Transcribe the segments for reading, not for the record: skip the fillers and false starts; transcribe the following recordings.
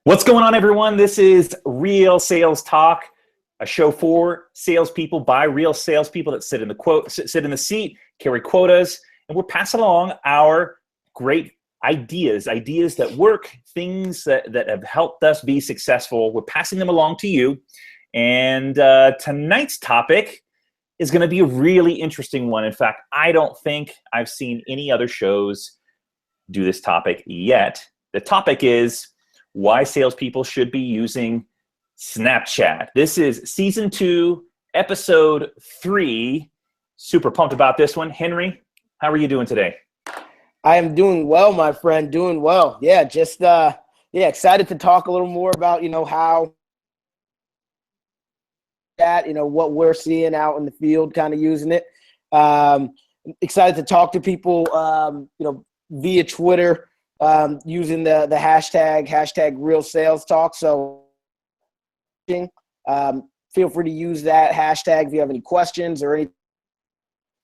What's going on, everyone? This is Real Sales Talk, a show for salespeople by real salespeople that sit in the seat, carry quotas, and we're passing along our great ideas that work, things that have helped us be successful. We're passing them along to you. And tonight's topic is going to be a really interesting one. In fact, I don't think I've seen any other shows do this topic yet. The topic is why salespeople should be using Snapchat. This is season 2, episode 3. Super pumped about this one. Henry, how are you doing today? I am doing well, my friend. Doing well. Yeah, just excited to talk a little more about how that what we're seeing out in the field, kind of using it. Excited to talk to people, via Twitter. Using the hashtag Real Sales Talk. So feel free to use that hashtag if you have any questions or anything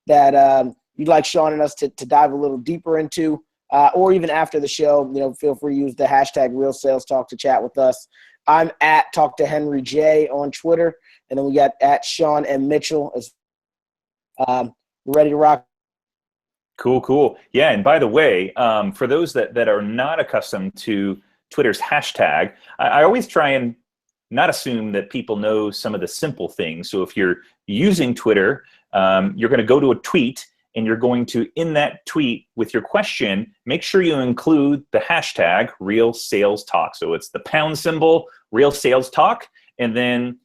that you'd like Sean and us to dive a little deeper into, or even after the show. Feel free to use the hashtag Real Sales Talk to chat with us. I'm at Talk to Henry J on Twitter, and then we got at Sean M. Mitchell as ready to rock. Cool. Yeah, and by the way, for those that are not accustomed to Twitter's hashtag, I always try and not assume that people know some of the simple things. So if you're using Twitter, you're going to go to a tweet, and you're going to, in that tweet with your question, make sure you include the hashtag Real Sales Talk. So it's the # Real Sales Talk, and then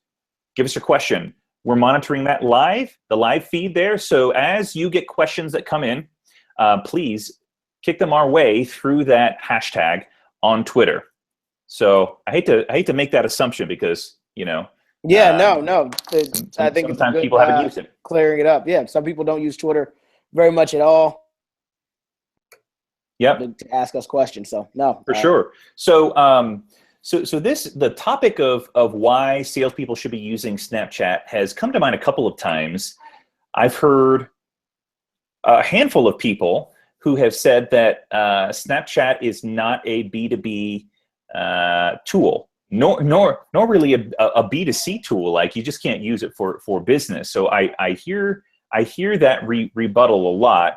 give us your question. We're monitoring that the live feed there. So as you get questions that come in, please kick them our way through that hashtag on Twitter. So I hate to make that assumption because no. I think sometimes it's good, people haven't used it. Clearing it up. Yeah, some people don't use Twitter very much at all. Yep. To ask us questions. So no. For sure. So the topic of why salespeople should be using Snapchat has come to mind a couple of times. I've heard a handful of people who have said that Snapchat is not a B2B tool, nor really a B2C tool. Like, you just can't use it for business. So I hear that rebuttal a lot.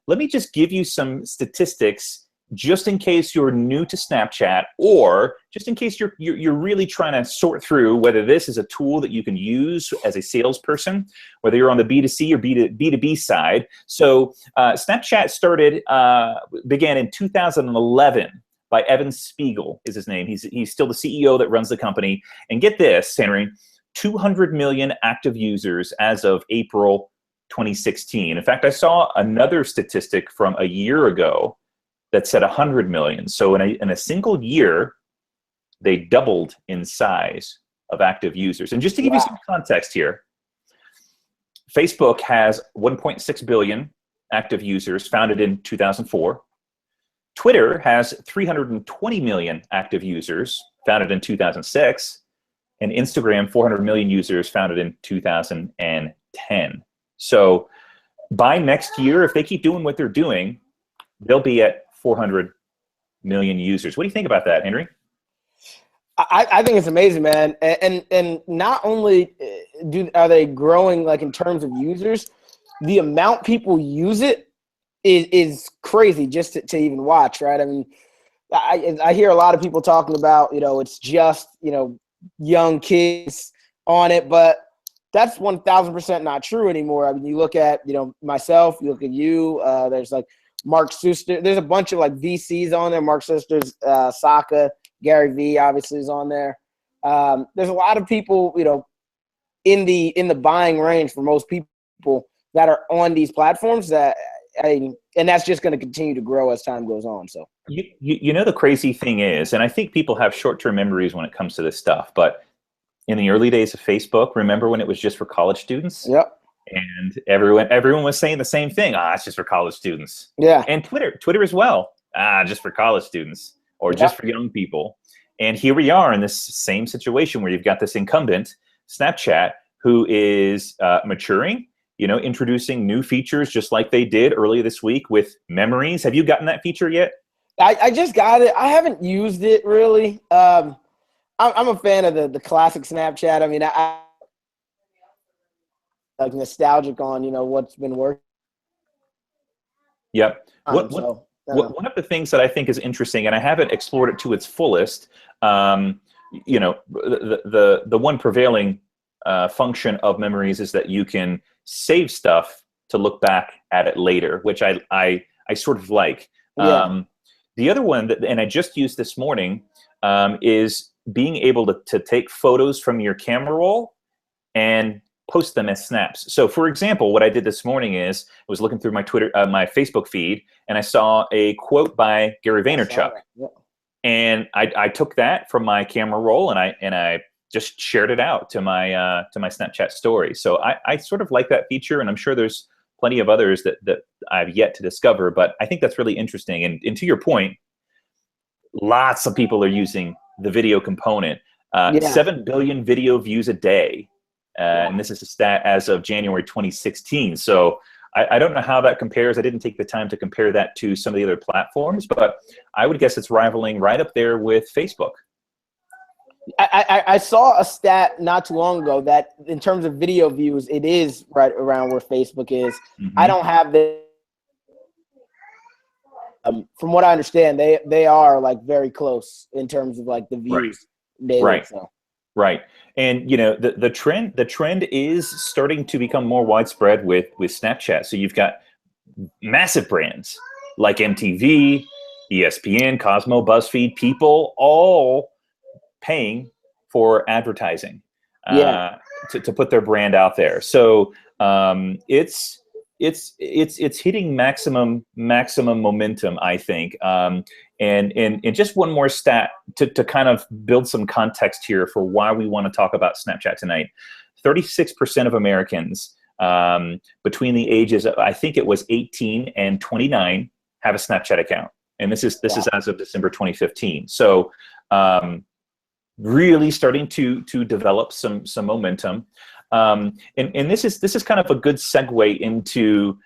Let me just give you some statistics, just in case you're new to Snapchat, or just in case you're really trying to sort through whether this is a tool that you can use as a salesperson, whether you're on the B2C or B2B side. So Snapchat began in 2011 by Evan Spiegel is his name. He's still the CEO that runs the company. And get this, Henry, 200 million active users as of April 2016. In fact, I saw another statistic from a year ago that said 100 million. So in a single year, they doubled in size of active users. And just to give you some context here, Facebook has 1.6 billion active users, founded in 2004. Twitter has 320 million active users, founded in 2006. And Instagram, 400 million users, founded in 2010. So by next year, if they keep doing what they're doing, they'll be at 400 million users. What do you think about that, Henry? I think it's amazing, man. And not only are they growing, like, in terms of users, the amount people use it is crazy just to even watch, right? I mean, I hear a lot of people talking about, it's just, young kids on it, but that's 1,000% not true anymore. I mean, you look at, myself, you look at you, there's like Mark Suster. There's a bunch of like VCs on there. Mark Suster's, Saka, Gary V obviously is on there. There's a lot of people, in the buying range for most people that are on these platforms and that's just going to continue to grow as time goes on. So the crazy thing is, and I think people have short-term memories when it comes to this stuff, but in the early days of Facebook, remember when it was just for college students? Yep. And everyone was saying the same thing. It's just for college students. Yeah. And Twitter as well. Just for college students, or just for young people. And here we are in this same situation where you've got this incumbent, Snapchat, who is maturing, introducing new features just like they did earlier this week with memories. Have you gotten that feature yet? I just got it. I haven't used it really. I'm a fan of the classic Snapchat. I mean, I like nostalgic on what's been working. Yep. So One of the things that I think is interesting, and I haven't explored it to its fullest, the one prevailing function of memories is that you can save stuff to look back at it later, which I sort of like. yeah, The other one and I just used this morning, is being able to take photos from your camera roll and post them as snaps. So for example, what I did this morning is I was looking through my my Facebook feed, and I saw a quote by Gary Vaynerchuk. Yeah. And I took that from my camera roll, and I just shared it out to my Snapchat story. So I sort of like that feature, and I'm sure there's plenty of others that I've yet to discover, but I think that's really interesting. And to your point, lots of people are using the video component. 7 billion video views a day. And this is a stat as of January 2016. So I don't know how that compares. I didn't take the time to compare that to some of the other platforms, but I would guess it's rivaling right up there with Facebook. I saw a stat not too long ago that in terms of video views, it is right around where Facebook is. Mm-hmm. I don't have the. From what I understand, they are like very close in terms of like the views daily. Right. So. Right. And the trend is starting to become more widespread with Snapchat. So you've got massive brands like MTV, ESPN, Cosmo, BuzzFeed, people all paying for advertising to put their brand out there. So it's hitting maximum momentum, I think. And just one more stat to kind of build some context here for why we want to talk about Snapchat tonight. 36% of Americans between the ages of, I think it was 18 and 29, have a Snapchat account. And this is as of December 2015. So really starting to develop some momentum. And this is kind of a good segue into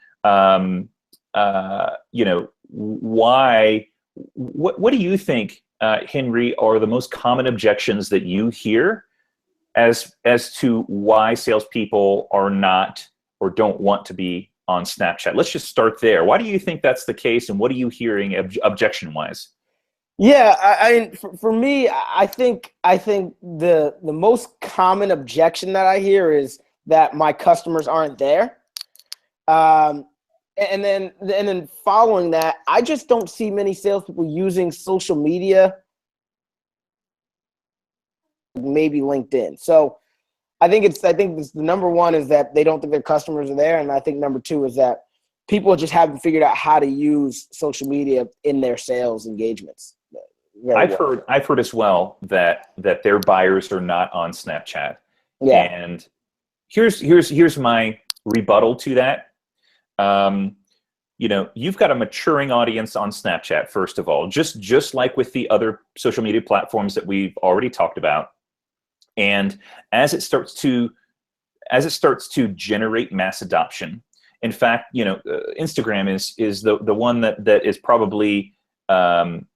why. What do you think, Henry, are the most common objections that you hear as to why salespeople are not or don't want to be on Snapchat? Let's just start there. Why do you think that's the case, and what are you hearing objection-wise? Yeah, I mean, for me, I think the most common objection that I hear is that my customers aren't there. And then following that, I just don't see many salespeople using social media, maybe LinkedIn. So I think it's the number one is that they don't think their customers are there, and I think number two is that people just haven't figured out how to use social media in their sales engagements. I've heard as well that their buyers are not on Snapchat. Yeah. And here's my rebuttal to that. You've got a maturing audience on Snapchat, first of all, just like with the other social media platforms that we've already talked about. And as it starts to generate mass adoption, in fact, Instagram is the one that is probably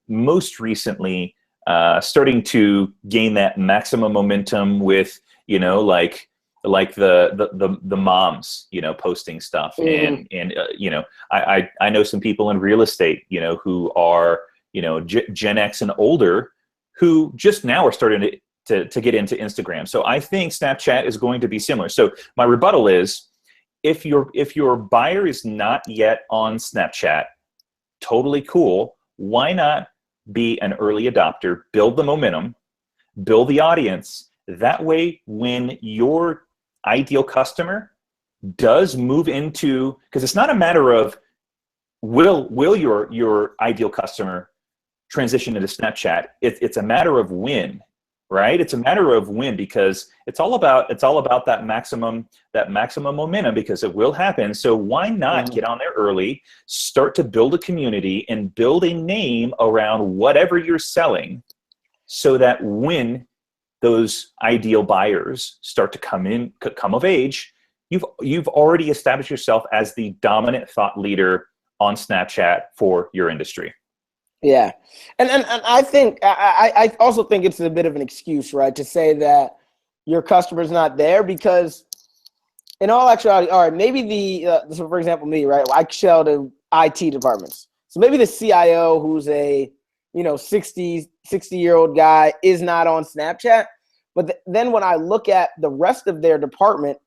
most recently starting to gain that maximum momentum with like the moms posting stuff. Mm-hmm. And I know some people in real estate who are Gen X and older who just now are starting to get into Instagram. So I think Snapchat is going to be similar. So my rebuttal is, if your buyer is not yet on Snapchat, totally cool. Why not be an early adopter, build the momentum, build the audience? That way, when your ideal customer does move into, because it's not a matter of will your ideal customer transition into Snapchat. It's a matter of when, right? It's a matter of when, because it's all about that maximum momentum, because it will happen. So why not get on there early, start to build a community and build a name around whatever you're selling, so that when those ideal buyers start to come of age, you've already established yourself as the dominant thought leader on Snapchat for your industry. Yeah, and I think I also think it's a bit of an excuse, right, to say that your customer's not there because in all actuality, all right, maybe so for example, me, right, I sell to IT departments, so maybe the CIO who's a 60-year-old guy is not on Snapchat, but then when I look at the rest of their department,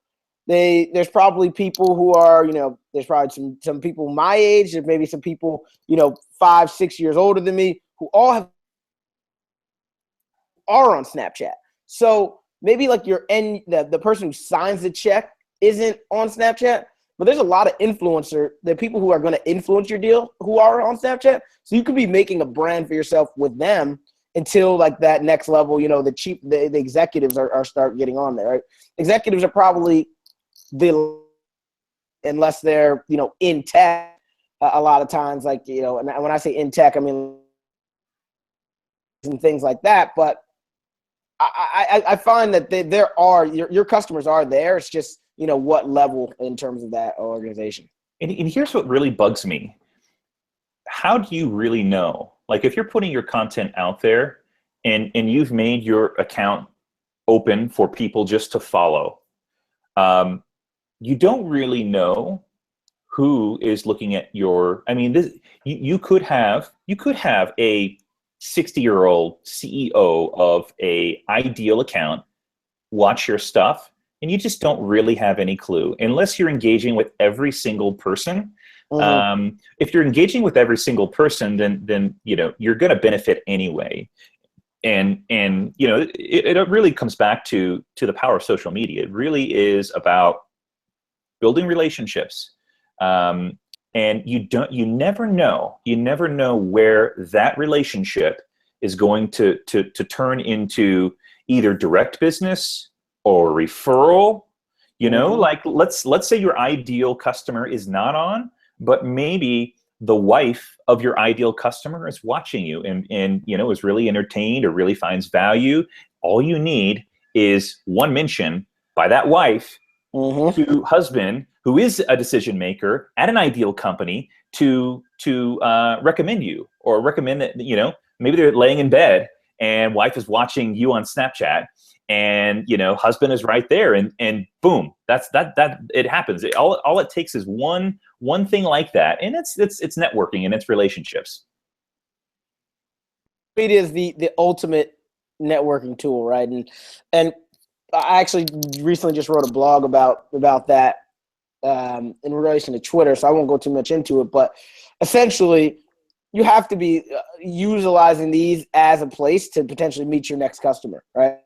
there's probably people who are, there's probably some people my age, there's maybe some people, 5, 6 years older than me who all are on Snapchat. So maybe like the person who signs the check isn't on Snapchat, but there's a lot of the people who are going to influence your deal who are on Snapchat. So you could be making a brand for yourself with them until like that next level, the executives are start getting on there, right? Executives are probably unless they're, in tech a lot of times, like, and when I say in tech, I mean, and things like that. But I find that there are your customers are there. It's just, what level in terms of that organization. And here's what really bugs me. How do you really know? Like if you're putting your content out there and you've made your account open for people just to follow, you don't really know who is looking at your, I mean, you could have a 60-year-old CEO of a ideal account watch your stuff, and you just don't really have any clue unless you're engaging with every single person. If you're engaging with every single person, then you're going to benefit anyway. And it really comes back to the power of social media. It really is about building relationships. And you never know where that relationship is going to turn into either direct business or referral. Like let's say your ideal customer is not on, but maybe the wife of your ideal customer is watching you and is really entertained or really finds value. All you need is one mention by that wife to husband, who is a decision maker at an ideal company, to recommend you, or recommend that, maybe they're laying in bed and wife is watching you on Snapchat, and husband is right there, and boom, that it happens. All it takes is one thing like that, and it's networking and it's relationships. It is the ultimate networking tool, right? And I actually recently just wrote a blog about that in relation to Twitter, so I won't go too much into it. But essentially, you have to be utilizing these as a place to potentially meet your next customer, right?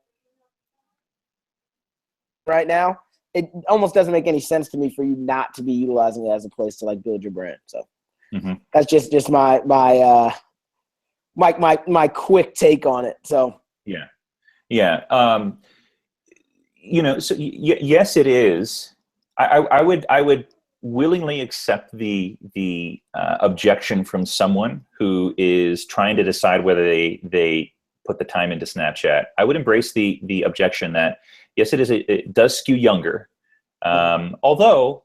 Right now, it almost doesn't make any sense to me for you not to be utilizing it as a place to like build your brand. So that's just my quick take on it. So yeah. So yes, it is. I would willingly accept the objection from someone who is trying to decide whether they put the time into Snapchat. I would embrace the objection that yes, it does skew younger. Although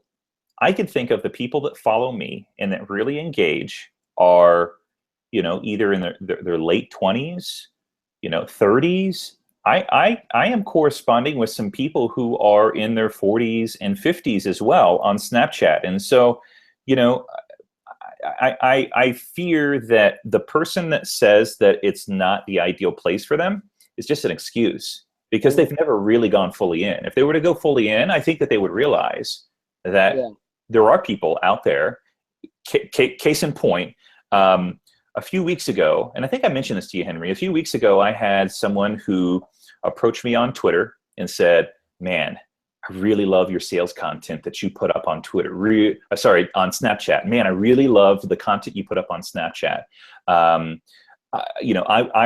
I could think of the people that follow me and that really engage are, either in their late 20s, 30s. I am corresponding with some people who are in their 40s and 50s as well on Snapchat. And so, I fear that the person that says that it's not the ideal place for them is just an excuse, because they've never really gone fully in. If they were to go fully in, I think that they would realize that there are people out there. Case in point, a few weeks ago, and I think I mentioned this to you, Henry, a few weeks ago, I had someone who approached me on Twitter and said, man, I really love your sales content that you put up on Twitter. On Snapchat. Man, I really love the content you put up on Snapchat. I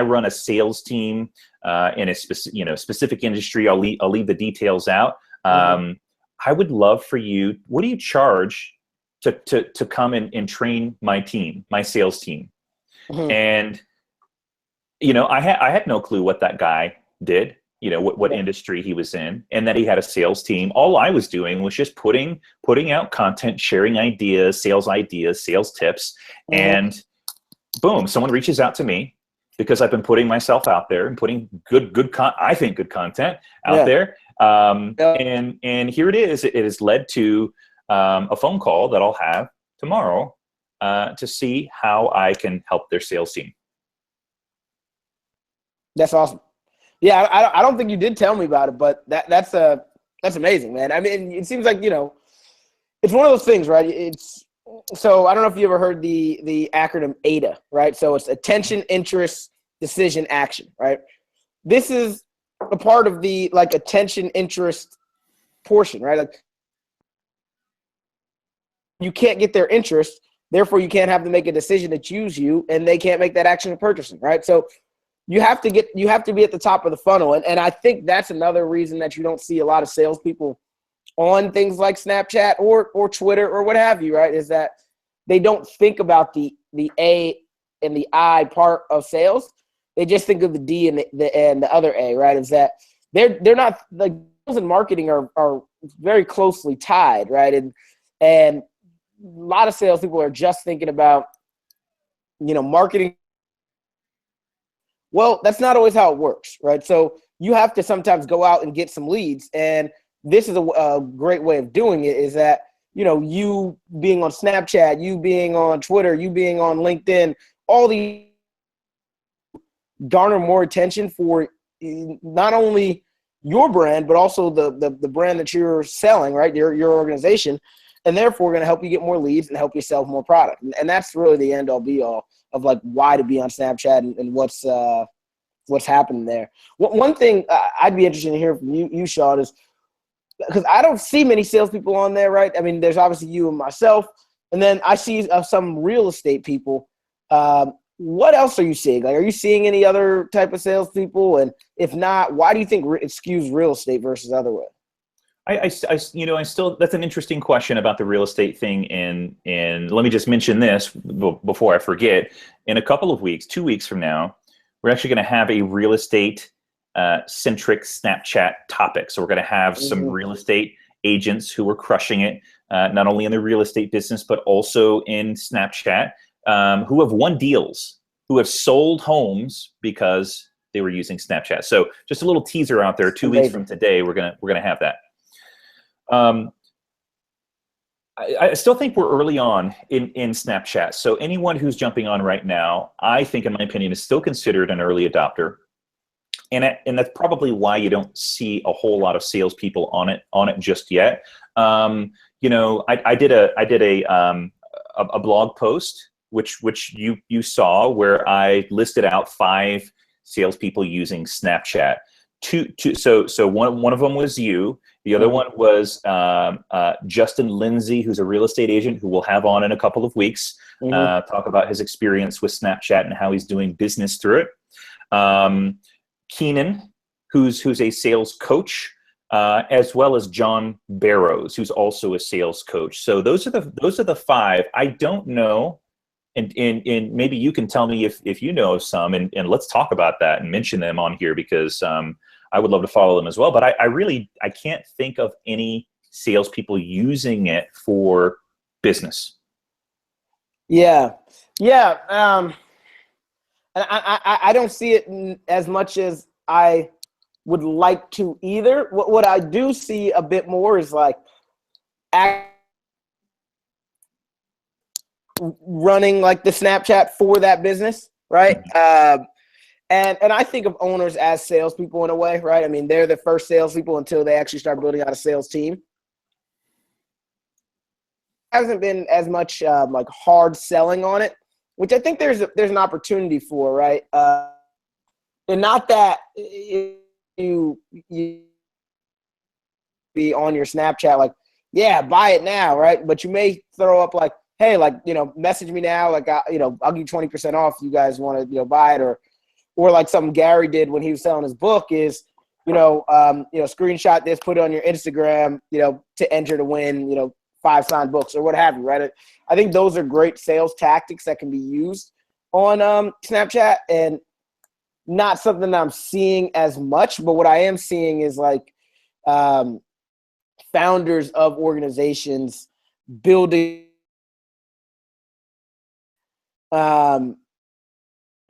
run a sales team in a specific industry. I'll leave the details out. I would love for you. What do you charge to come and train my team, my sales team? And I had no clue what that guy did, what industry he was in, and that he had a sales team. All I was doing was just putting out content, sharing ideas, sales tips. And boom, someone reaches out to me because I've been putting myself out there and putting I think good content out Yeah. there. Yeah. And here it is. It has led to a phone call that I'll have tomorrow to see how I can help their sales team. That's awesome. Yeah, I don't think you did tell me about it, but that's amazing, man. I mean, it seems like, it's one of those things, right? So I don't know if you ever heard the acronym AIDA, right? So it's attention, interest, decision, action, right? This is a part of the like attention, interest portion, right? Like you can't get their interest, therefore you can't have them make a decision to choose you, and they can't make that action of purchasing, right? So you have to be at the top of the funnel. And I think that's another reason that you don't see a lot of salespeople on things like Snapchat or Twitter or what have you, right? Is that they don't think about the A and the I part of sales. They just think of the D and the other A, right? Is that they're not, like, sales and marketing are very closely tied, right? And a lot of salespeople are just thinking about, marketing. Well, that's not always how it works, right? So you have to sometimes go out and get some leads. And this is a great way of doing it, is that, you being on Snapchat, you being on Twitter, you being on LinkedIn, all these garner more attention for not only your brand, but also the brand that you're selling, right? Your organization. And therefore going to help you get more leads and help you sell more product. And that's really the end all be all of like why to be on Snapchat and what's happening there. One thing I'd be interested in hearing from you, Sean, is because I don't see many salespeople on there, right? I mean, there's obviously you and myself, and then I see some real estate people. What else are you seeing? Like, are you seeing any other type of salespeople? And if not, why do you think it skews real estate versus other way? I still, that's an interesting question about the real estate thing. And let me just mention this before I forget. In a couple of weeks, 2 weeks from now, we're actually going to have a real estate centric Snapchat topic. So we're going to have some real estate agents who are crushing it, not only in the real estate business, but also in Snapchat, who have won deals, who have sold homes because they were using Snapchat. So just a little teaser out there. 2 weeks from today, we're gonna have that. I still think we're early on in Snapchat. So anyone who's jumping on right now, I think, in my opinion, is still considered an early adopter. And that's probably why you don't see a whole lot of salespeople on it just yet. I did a blog post which you saw, where I listed out 5 salespeople using Snapchat. So one of them was you. The other one was Justin Lindsay, who's a real estate agent who we'll have on in a couple of weeks. Talk about his experience with Snapchat and how he's doing business through it. Keenan, who's a sales coach, as well as John Barrows, who's also a sales coach. So those are the 5. I don't know, and maybe you can tell me if you know of some, and let's talk about that and mention them on here, because I would love to follow them as well. But I can't think of any salespeople using it for business. Yeah. And I don't see it as much as I would like to either. What I do see a bit more is like running like the Snapchat for that business, right? And I think of owners as salespeople in a way, right? I mean, they're the first salespeople until they actually start building out a sales team. Hasn't been as much like hard selling on it, which I think there's an opportunity for, right? And not that you be on your Snapchat like, yeah, buy it now, right? But you may throw up like, hey, like, message me now, like, I'll give you 20% off. You guys want to, buy it, or like something Gary did when he was selling his book is, screenshot this, put it on your Instagram, to enter to win, 5 signed books or what have you, right? I think those are great sales tactics that can be used on Snapchat, and not something that I'm seeing as much. But what I am seeing is like founders of organizations building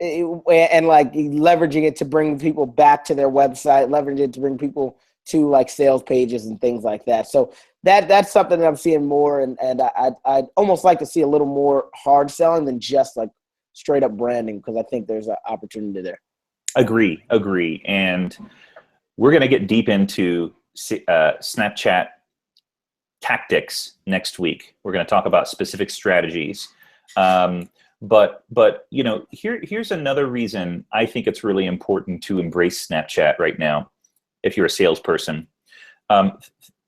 and like leveraging it to bring people back to their website, leveraging it to bring people to like sales pages and things like that. So that's something that I'm seeing more, and I'd almost like to see a little more hard selling than just like straight up branding, because I think there's an opportunity there. Agree. And we're going to get deep into Snapchat tactics next week. We're going to talk about specific strategies. But you know, here's another reason I think it's really important to embrace Snapchat right now, if you're a salesperson.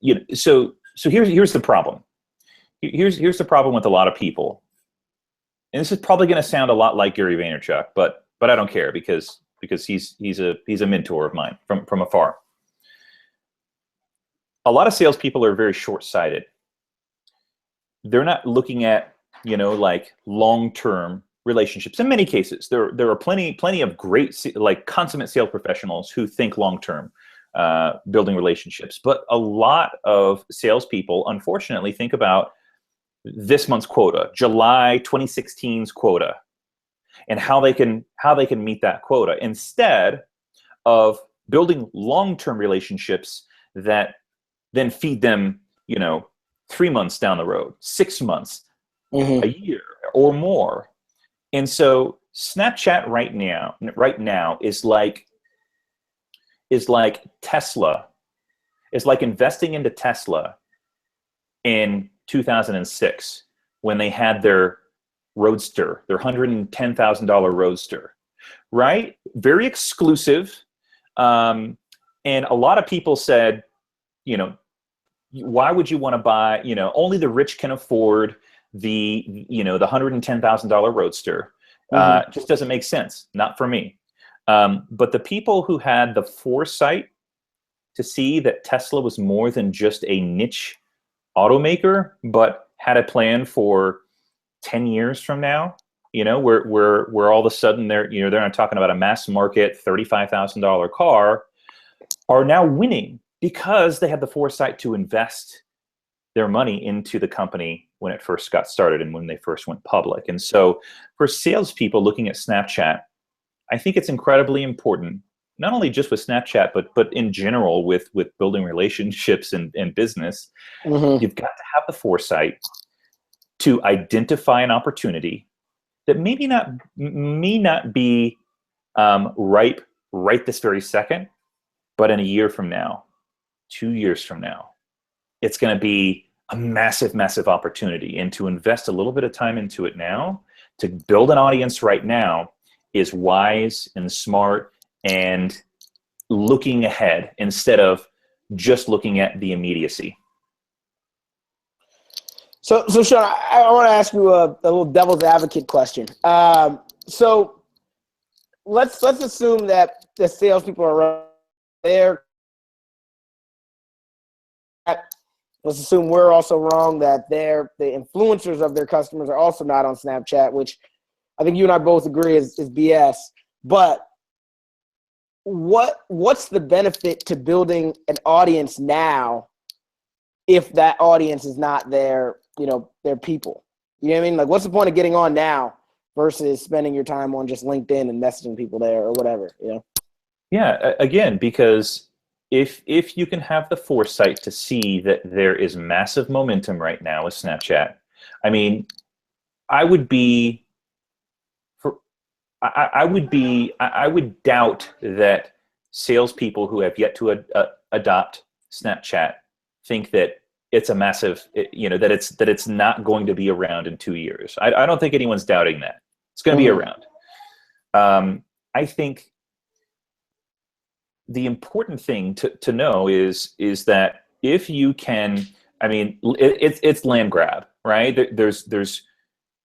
You know, so here's the problem. Here's the problem with a lot of people, and this is probably going to sound a lot like Gary Vaynerchuk, but I don't care because he's a mentor of mine from afar. A lot of salespeople are very short-sighted. They're not looking at, you know, like long-term relationships. In many cases, there are plenty of great, like consummate sales professionals who think long-term, building relationships. But a lot of salespeople, unfortunately, think about this month's quota, July 2016's quota, and how they can meet that quota instead of building long-term relationships that then feed them, you know, 3 months down the road, 6 months, a year or more. And so Snapchat right now is like Tesla, is like investing into Tesla in 2006 when they had their Roadster, their $110,000 Roadster, right? Very exclusive. And a lot of people said, you know, why would you want to buy, you know, only the rich can afford the, you know, the $110,000 Roadster. Just doesn't make sense. Not for me. But the people who had the foresight to see that Tesla was more than just a niche automaker, but had a plan for 10 years from now, you know, where all of a sudden they're not talking about a mass market $35,000 car, are now winning because they had the foresight to invest their money into the company when it first got started and when they first went public. And so for salespeople looking at Snapchat, I think it's incredibly important, not only just with Snapchat, but in general with building relationships and business. You've got to have the foresight to identify an opportunity that may not be ripe right this very second, but in a year from now, 2 years from now, it's going to be a massive, massive opportunity. And to invest a little bit of time into it now, to build an audience right now, is wise and smart and looking ahead instead of just looking at the immediacy. So Sean, I want to ask you a little devil's advocate question. So let's assume that the salespeople are there. Let's assume we're also wrong, that the influencers of their customers are also not on Snapchat, which I think you and I both agree is BS. But what's the benefit to building an audience now if that audience is not their people? You know what I mean? Like, what's the point of getting on now versus spending your time on just LinkedIn and messaging people there or whatever, you know? Yeah, again, because if you can have the foresight to see that there is massive momentum right now with Snapchat, I mean, I would doubt that salespeople who have yet to adopt Snapchat think that it's a massive, that it's not going to be around in 2 years. I don't think anyone's doubting that. It's going to be around. I think the important thing to know is that if you can, I mean, it's land grab, right? There's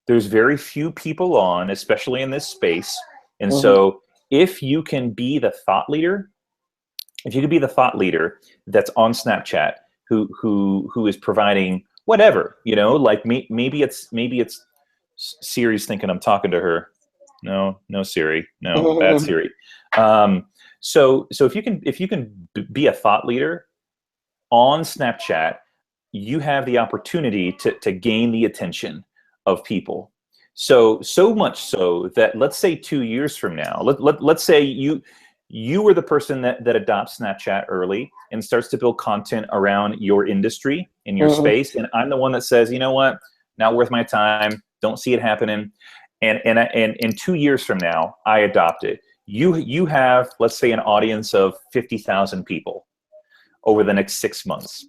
very few people on, especially in this space. And so if you can be the thought leader, that's on Snapchat, who is providing whatever, like maybe it's Siri's thinking I'm talking to her. No Siri, no, bad Siri. So if you can be a thought leader on Snapchat, you have the opportunity to gain the attention of people. So much so that, let's say 2 years from now, let's say you were the person that adopts Snapchat early and starts to build content around your industry in your space, and I'm the one that says, you know what, not worth my time, don't see it happening, and in 2 years from now, I adopt it. You have, let's say, an audience of 50,000 people over the next 6 months.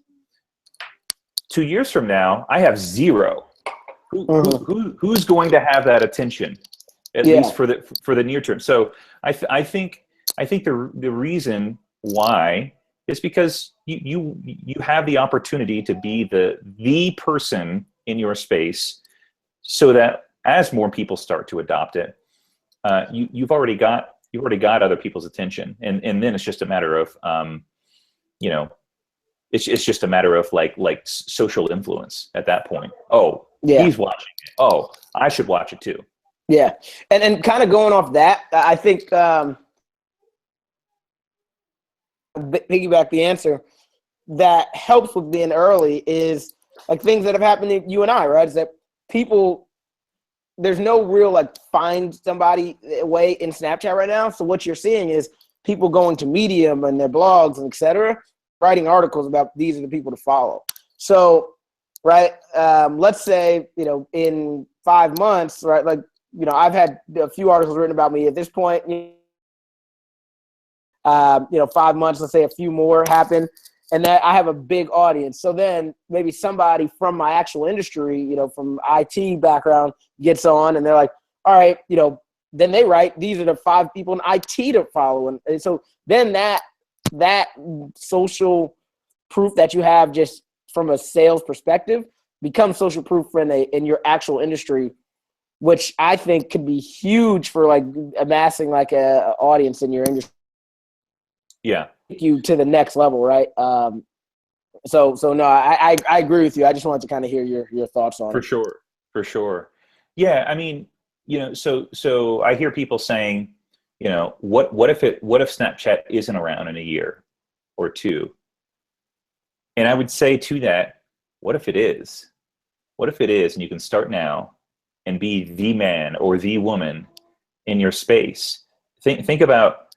2 years from now, I have zero. Who's going to have that attention, at least for the near term? So I think the reason why is because you have the opportunity to be the person in your space, so that as more people start to adopt it, you've already got other people's attention, and then it's just a matter of you know, it's just a matter of like social influence at that point. Oh, he's watching it. Oh, I should watch it too. Yeah, and kind of going off that, I think piggyback the answer that helps with being early is like things that have happened to you and I, right? Is that people, there's no real like find somebody way in Snapchat right now. So what you're seeing is people going to Medium and their blogs and etc., writing articles about these are the people to follow. So, right, let's say, you know, in 5 months, right, like, you know, I've had a few articles written about me at this point. You know, 5 months, let's say a few more happen, and that I have a big audience. So then maybe somebody from my actual industry, you know, from IT background gets on, and they're like, all right, you know, then they write, these are the 5 people in IT to follow. And so then that social proof that you have just from a sales perspective becomes social proof in your actual industry, which I think could be huge for like amassing like a audience in your industry. Yeah. Take you to the next level, right? So no, I agree with you. I just wanted to kind of hear your thoughts on it. For sure. Yeah, I mean, you know, so I hear people saying, you know, what if Snapchat isn't around in a year or two? And I would say to that, what if it is? What if it is, and you can start now and be the man or the woman in your space? Think about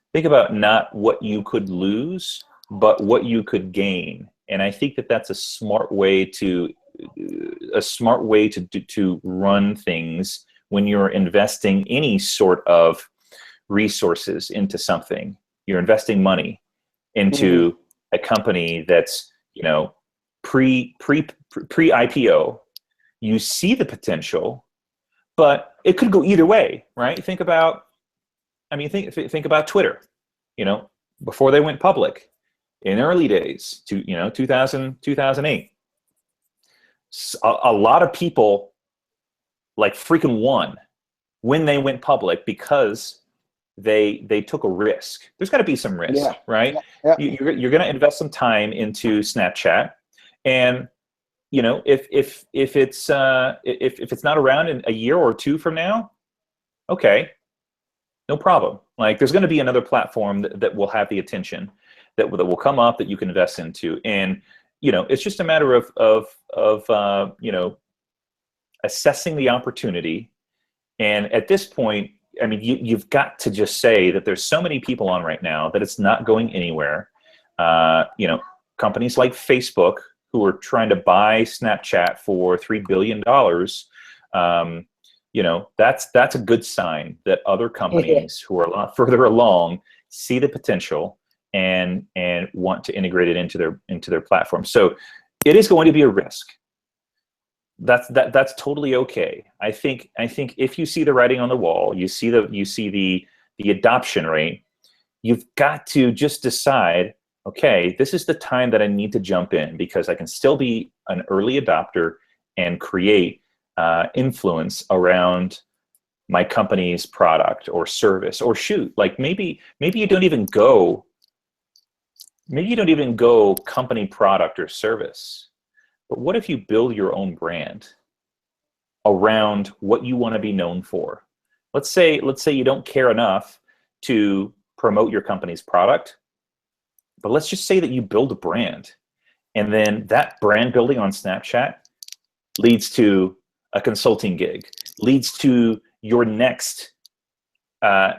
not what you could lose, but what you could gain. And I think that's a smart way to run things when you're investing any sort of resources into something. You're investing money into a company that's, you know, pre IPO. You see the potential, but it could go either way, right? Think about Twitter. You know, before they went public, in early days, 2008, a lot of people like freaking won when they went public because they took a risk. There's got to be some risk, right? Yeah. You're going to invest some time into Snapchat, and you know, if it's not around in a year or two from now, okay, no problem. Like, there's going to be another platform that will have the attention, that will come up, that you can invest into, and you know, it's just a matter of you know, assessing the opportunity. And at this point, I mean, you've got to just say that there's so many people on right now that it's not going anywhere. You know, companies like Facebook, who are trying to buy Snapchat for $3 billion, you know, that's a good sign that other companies who are a lot further along see the potential and want to integrate it into their platform. So it is going to be a risk. That's totally okay. I think if you see the writing on the wall, you see the adoption rate, you've got to just decide, okay, this is the time that I need to jump in, because I can still be an early adopter and create influence around my company's product or service. Or shoot, like maybe you don't even go company product or service, but what if you build your own brand around what you want to be known for? Let's say you don't care enough to promote your company's product, but let's just say that you build a brand, and then that brand building on Snapchat leads to a consulting gig, leads to your next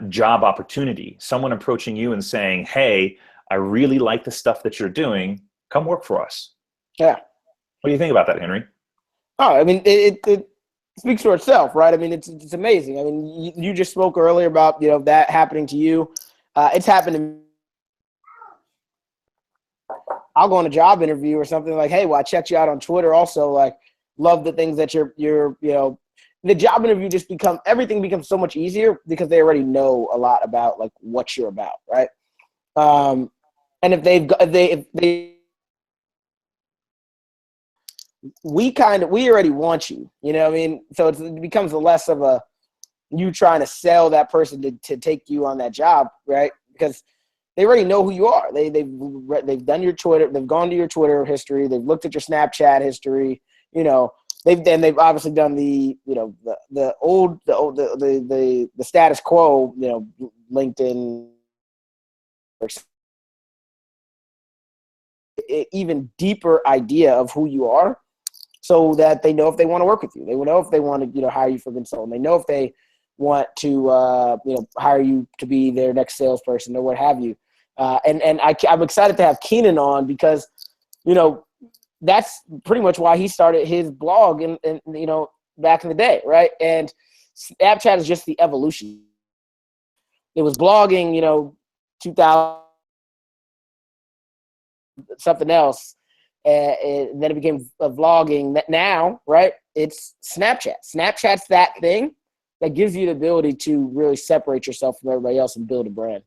job opportunity. Someone approaching you and saying, hey, I really like the stuff that you're doing. Come work for us. Yeah. What do you think about that, Henry? Oh, I mean, it speaks for itself, right? I mean, it's amazing. I mean, you just spoke earlier about, that happening to you. It's happened to me. I'll go on a job interview or something like, hey, well, I checked you out on Twitter also, like, love the things that you're the job interview everything becomes so much easier because they already know a lot about like what you're about, right? And if we already want you, you know what I mean? So it becomes less of a you trying to sell that person to take you on that job, right? Because they already know who you are. They've done your Twitter, they've gone to your Twitter history, they've looked at your Snapchat history, they've obviously done the status quo, LinkedIn, even deeper idea of who you are, so that they know if they want to work with you. They will know if they want to hire you for consultant. They know if they want to hire you to be their next salesperson or what have you. And I'm excited to have Keenan on because that's pretty much why he started his blog and back in the day, right? And Snapchat is just the evolution. It was blogging, 2000 something else, and then it became vlogging. Now, right? It's Snapchat. Snapchat's that thing that gives you the ability to really separate yourself from everybody else and build a brand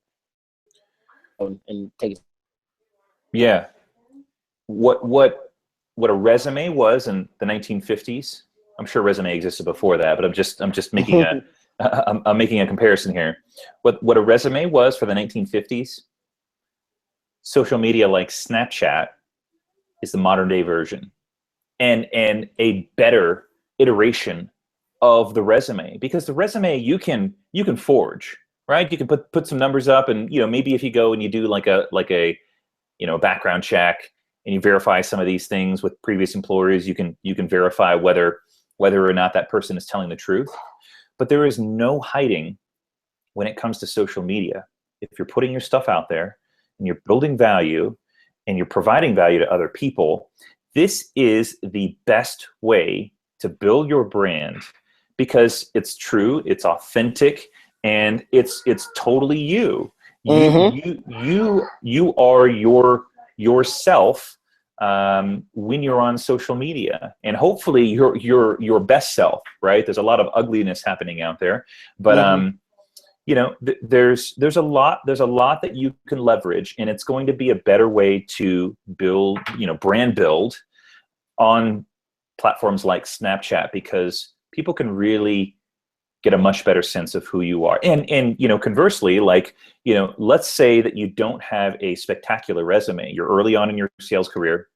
and take it. Yeah. What a resume was in the 1950s. I'm sure resume existed before that, but I'm just making I'm making a comparison here. What a resume was for the 1950s, social media like Snapchat is the modern day version, and a better iteration of the resume, because the resume you can forge, right? You can put some numbers up, and maybe if you go and you do like a background check and you verify some of these things with previous employers, you can verify whether or not that person is telling the truth. But there is no hiding when it comes to social media. If you're putting your stuff out there and you're building value and you're providing value to other people, this is the best way to build your brand, because it's true, it's authentic, and it's totally you. You are yourself when you're on social media, and hopefully your best self, right? There's a lot of ugliness happening out there, but there's a lot that you can leverage, and it's going to be a better way to build, brand build on platforms like Snapchat, because people can really get a much better sense of who you are. And conversely, like, let's say that you don't have a spectacular resume. You're early on in your sales career,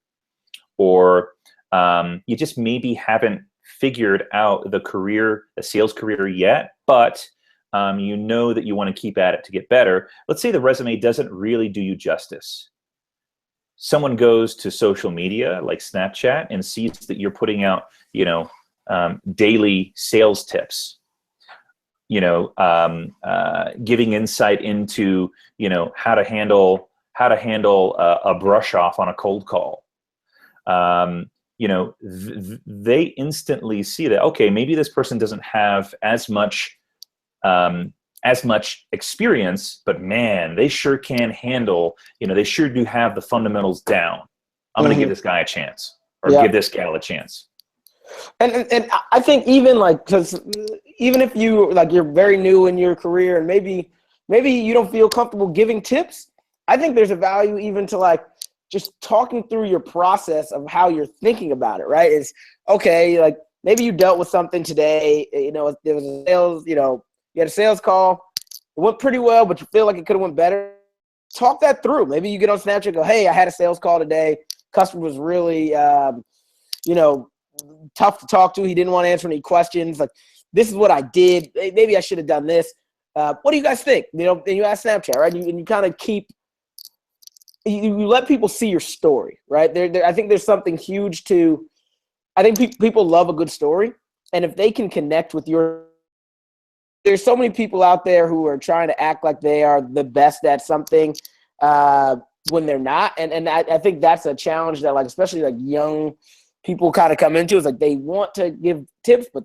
or you just maybe haven't figured out the sales career yet, but that you want to keep at it to get better. Let's say the resume doesn't really do you justice. Someone goes to social media like Snapchat and sees that you're putting out, daily sales tips, giving insight into, how to handle a brush off on a cold call. They instantly see that, okay, maybe this person doesn't have as much experience, but man, they sure can handle, they sure do have the fundamentals down. I'm going to give this guy a chance, or give this gal a chance. And I think even because even if you're very new in your career and maybe you don't feel comfortable giving tips, I think there's a value even to just talking through your process of how you're thinking about it, right? It's okay, maybe you dealt with something today, there was a sales, you had a sales call, it went pretty well, but you feel like it could have went better. Talk that through. Maybe you get on Snapchat and go, hey, I had a sales call today. Customer was really, tough to talk to. He didn't want to answer any questions. This is what I did. Maybe I should have done this. What do you guys think? And you ask Snapchat, right? And you kind of you let people see your story, right? I think there's something huge to, I think people love a good story. And if they can connect with there's so many people out there who are trying to act like they are the best at something when they're not. And I think that's a challenge that, like, especially like young people kind of come into. Is like they want to give tips, but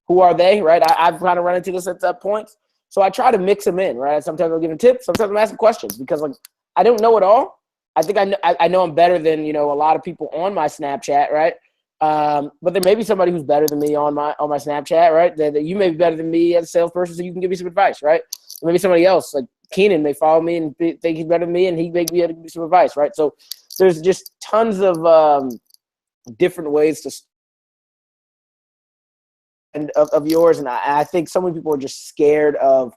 who are they, right? I've kind of run into this at that point. So I try to mix them in, right? Sometimes I'm giving tips, sometimes I'm asking questions, because like I don't know it all. I think I know I'm better than, you know, a lot of people on my Snapchat, right? But there may be somebody who's better than me on my Snapchat, right? That you may be better than me as a salesperson, so you can give me some advice, right? Or maybe somebody else, like Keenan, may follow me and think he's better than me, and he may be able to give me some advice, right? So there's just tons of different ways to of yours, and I think so many people are just scared of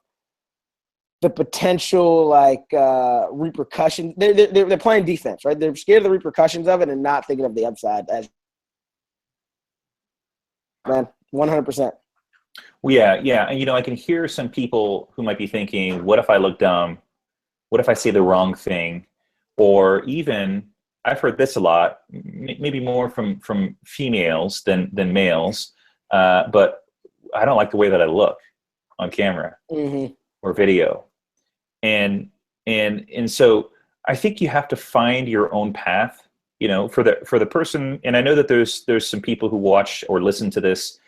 the potential like repercussions. They're playing defense, right? They're scared of the repercussions of it and not thinking of the upside. As man, 100%. Well, yeah. And, you know, I can hear some people who might be thinking, what if I look dumb? What if I say the wrong thing? Or even, I've heard this a lot, maybe more from females than males, but I don't like the way that I look on camera or video. And so I think you have to find your own path, you know, for the person. And I know that there's some people who watch or listen to this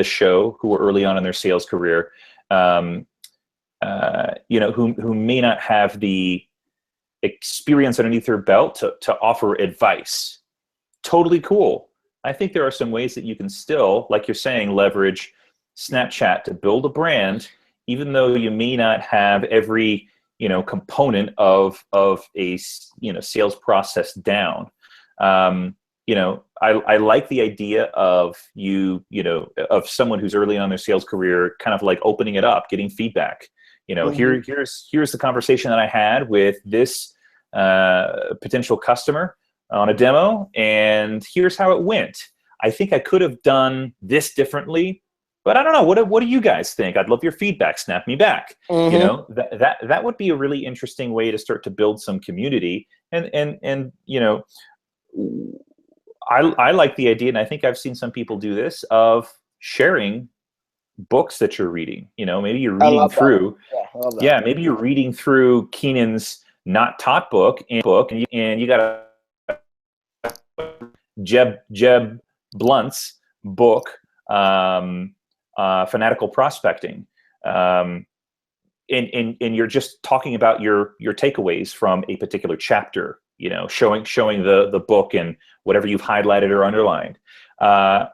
show who are early on in their sales career, you know, who may not have the experience underneath their belt to offer advice. Totally cool. I think there are some ways that you can still, like you're saying, leverage Snapchat to build a brand, even though you may not have every, you know, component of a, you know, sales process down. You know, I like the idea of you know, of someone who's early on in their sales career, kind of like opening it up, getting feedback. You know, here's the conversation that I had with this potential customer on a demo, and here's how it went. I think I could have done this differently, but I don't know. What do you guys think? I'd love your feedback. Snap me back. You know, that would be a really interesting way to start to build some community. And you know, I like the idea, and I think I've seen some people do this, of sharing books that you're reading. You know, maybe you're reading through. Yeah, maybe you're reading through Keenan's Not Taught book, and you got a Jeb Blunt's book, Fanatical Prospecting, and you're just talking about your takeaways from a particular chapter. You know, showing the book and whatever you've highlighted or underlined.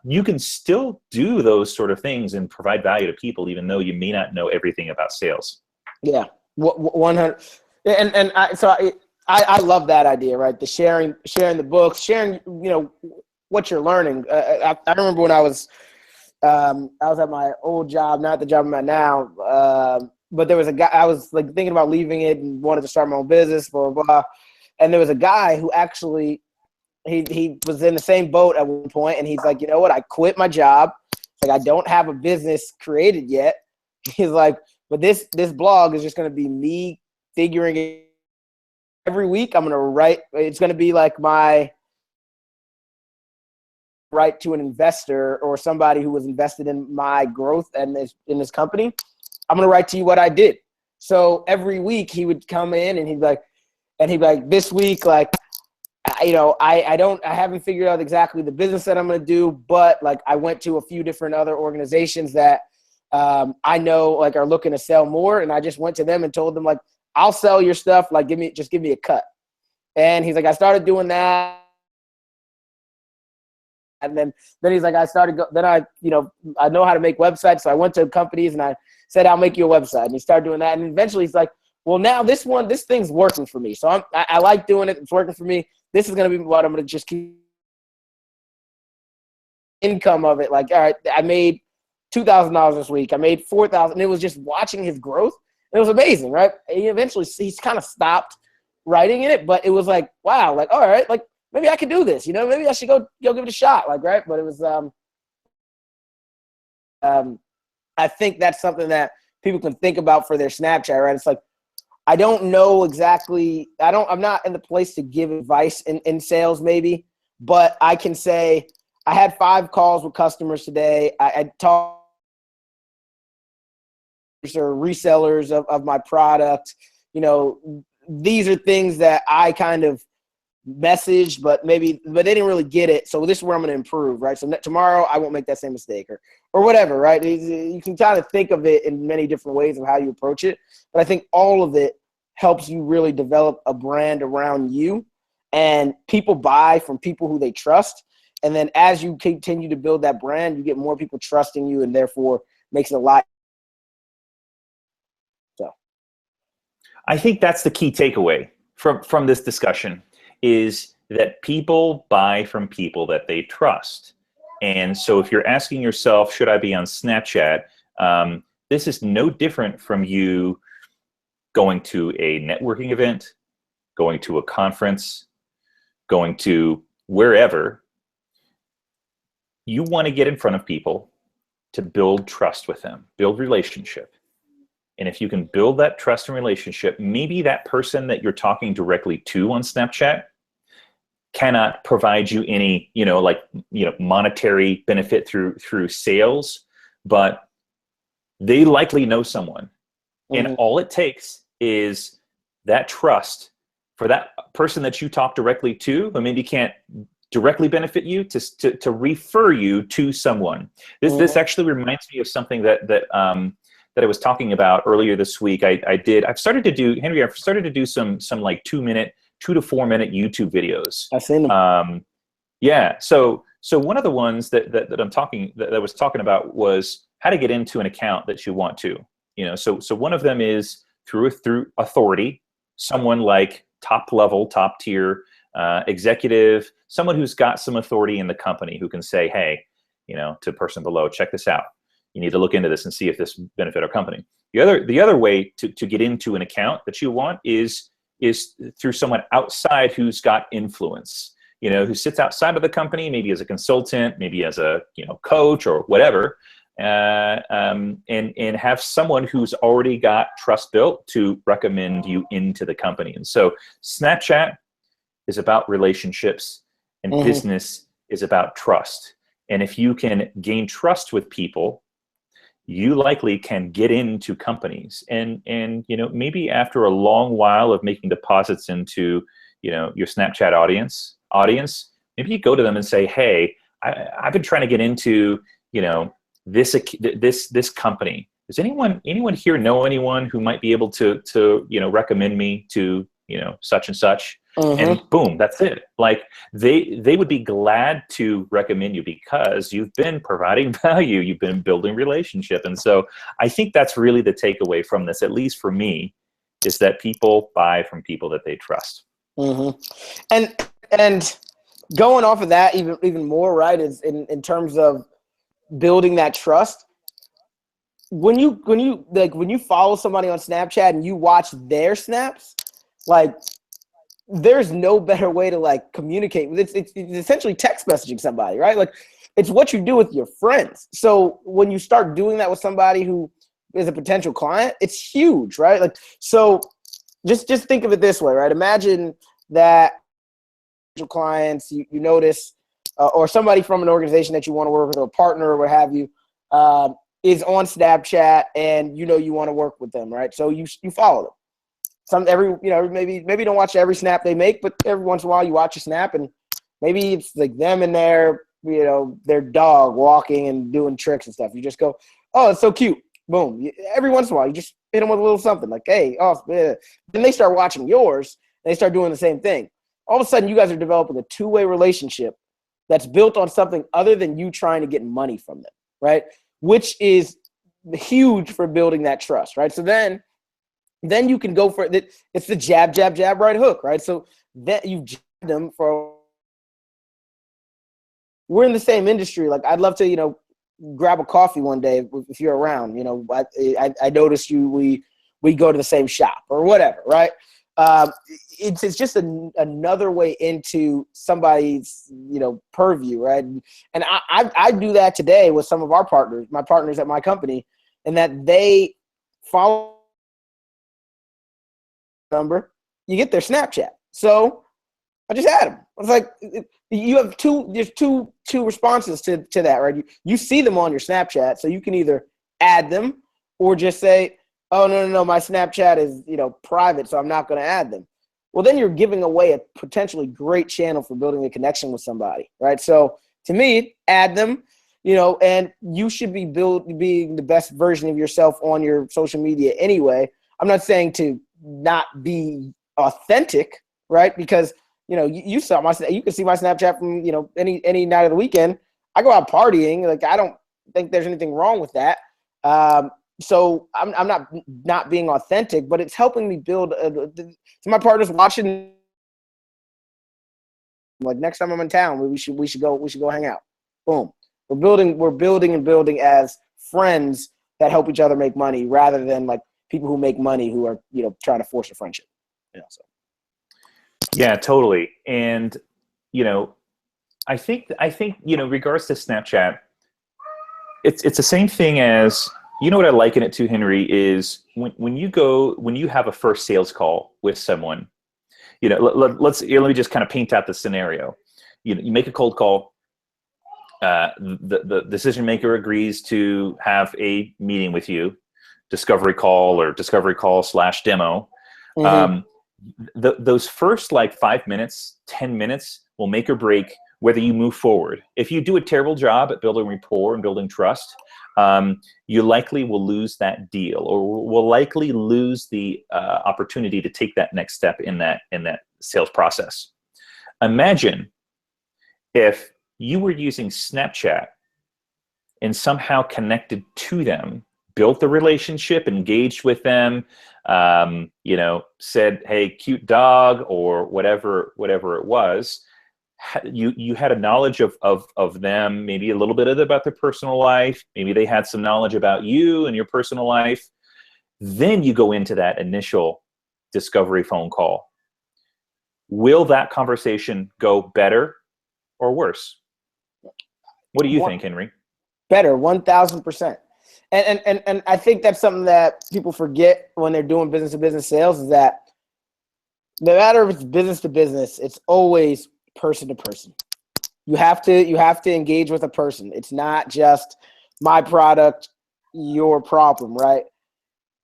You can still do those sort of things and provide value to people, even though you may not know everything about sales. Yeah, 100. And I love that idea, right? The sharing the books, sharing, you know, what you're learning. I remember when I was at my old job, not the job I'm at now, but there was a guy, I was like thinking about leaving it and wanted to start my own business, blah, blah, blah. And there was a guy who actually, he was in the same boat at one point, and he's like, you know what? I quit my job. Like, I don't have a business created yet. He's like, but this blog is just going to be me figuring it every week. I'm going to write. It's going to be like my write to an investor or somebody who was invested in my growth and in this company. I'm going to write to you what I did. So every week he would come in and he'd be like, this week, like, you know, I haven't figured out exactly the business that I'm going to do, but like I went to a few different other organizations that I know like are looking to sell more. And I just went to them and told them, like, I'll sell your stuff. Like, give me a cut. And he's like, I started doing that. And then he's like, I know how to make websites. So I went to companies and I said, I'll make you a website. And he started doing that. And eventually he's like, well, now this thing's working for me. So I like doing it. It's working for me. This is going to be what I'm going to just keep income of it. Like, all right, I made $2,000 this week. I made $4,000. And it was just watching his growth. It was amazing, right? He's kind of stopped writing in it, but it was like, wow, like, all right, like maybe I could do this, you know, maybe I should go give it a shot. Like, right. But it was, I think that's something that people can think about for their Snapchat, right? It's like, I don't know exactly. I'm not in the place to give advice in sales maybe, but I can say I had 5 calls with customers today. I talked or resellers of my product. You know, these are things that I kind of messaged, but they didn't really get it. So this is where I'm going to improve, right? So tomorrow I won't make that same mistake or whatever, right? You can kind of think of it in many different ways of how you approach it. But I think all of it helps you really develop a brand around you, and people buy from people who they trust. And then as you continue to build that brand, you get more people trusting you, and therefore makes it a lot. So I think that's the key takeaway from this discussion, is that people buy from people that they trust. And so if you're asking yourself, should I be on Snapchat? This is no different from you going to a networking event, going to a conference, going to wherever. You want to get in front of people to build trust with them, build relationship. And if you can build that trust and relationship, maybe that person that you're talking directly to on Snapchat cannot provide you any, monetary benefit through sales, but they likely know someone. mm-hmm. And all it takes is that trust for that person that you talk directly to, but maybe can't directly benefit you, to refer you to someone. This actually reminds me of something that I was talking about earlier this week. I've started to do some like 2 to 4 minute YouTube videos. I've seen them. Yeah. So one of the ones that I was talking about was how to get into an account that you want to. So one of them is through authority, someone like top tier executive, someone who's got some authority in the company who can say, hey, to person below, check this out. You need to look into this and see if this benefit our company. The other way to get into an account that you want is through someone outside who's got influence, who sits outside of the company, maybe as a consultant, maybe as a coach or whatever, and have someone who's already got trust built to recommend you into the company. And so Snapchat is about relationships, and business is about trust. And if you can gain trust with people, you likely can get into companies, and maybe after a long while of making deposits into your Snapchat audience, maybe you go to them and say, hey, I've been trying to get into this company. Does anyone here know anyone who might be able to recommend me to such and such? And boom, that's it. Like they would be glad to recommend you because you've been providing value, you've been building relationship. And so I think that's really the takeaway from this, at least for me, is that people buy from people that they trust. And going off of that even more, right, is in terms of building that trust. When you follow somebody on Snapchat and you watch their snaps, like, there's no better way to like communicate. It's essentially text messaging somebody, right? Like, it's what you do with your friends. So when you start doing that with somebody who is a potential client, it's huge, right? Like, so just think of it this way, right? Imagine that clients you notice, or somebody from an organization that you want to work with, or a partner or what have you, is on Snapchat, and you want to work with them, right? So you follow them. Maybe don't watch every snap they make, but every once in a while you watch a snap, and maybe it's like them and their dog walking and doing tricks and stuff. You just go, oh, it's so cute. Boom. Every once in a while, you just hit them with a little something like, hey, oh, yeah. Then they start watching yours, and they start doing the same thing. All of a sudden, you guys are developing a two-way relationship that's built on something other than you trying to get money from them, right? Which is huge for building that trust, right? So then you can go for it. It's the jab, right hook, right? So that you've jabbed them for. We're in the same industry. Like, I'd love to, grab a coffee one day if you're around. I noticed you. We go to the same shop or whatever, right? It's just another way into somebody's purview, right? And I do that today with some of my partners at my company, and that they follow number, you get their Snapchat. So I just add them. It's like you have there's two responses to that, right? You see them on your Snapchat, so you can either add them or just say, oh, no, my Snapchat is, private, so I'm not going to add them. Well, then you're giving away a potentially great channel for building a connection with somebody, right? So to me, add them, and you should be being the best version of yourself on your social media anyway. I'm not saying to not be authentic, right? Because, you saw you can see my Snapchat from, any night of the weekend. I go out partying. Like, I don't think there's anything wrong with that. So I'm not being authentic, but it's helping me build. So my partner's watching. Like, next time I'm in town, we should go hang out. Boom. We're building as friends that help each other make money, rather than like people who make money who are trying to force a friendship. So. Yeah, totally. And I think regards to Snapchat, it's the same thing as. What I liken it to, Henry, is when you have a first sales call with someone, let me just kind of paint out the scenario. You make a cold call. The decision maker agrees to have a meeting with you, discovery call / demo. Mm-hmm. Those first 5 minutes, 10 minutes will make or break whether you move forward. If you do a terrible job at building rapport and building trust, you likely will lose that deal, or will likely lose the opportunity to take that next step in that sales process. Imagine if you were using Snapchat and somehow connected to them, built the relationship, engaged with them, said, hey, cute dog, or whatever it was. You had a knowledge of them, maybe a little bit about their personal life. Maybe they had some knowledge about you and your personal life. Then you go into that initial discovery phone call. Will that conversation go better or worse? What do you think, Henry? Better, 1,000%. And I think that's something that people forget when they're doing business to business sales, is that no matter if it's business to business, it's always person to person. You have to engage with a person. It's not just my product, your problem, right?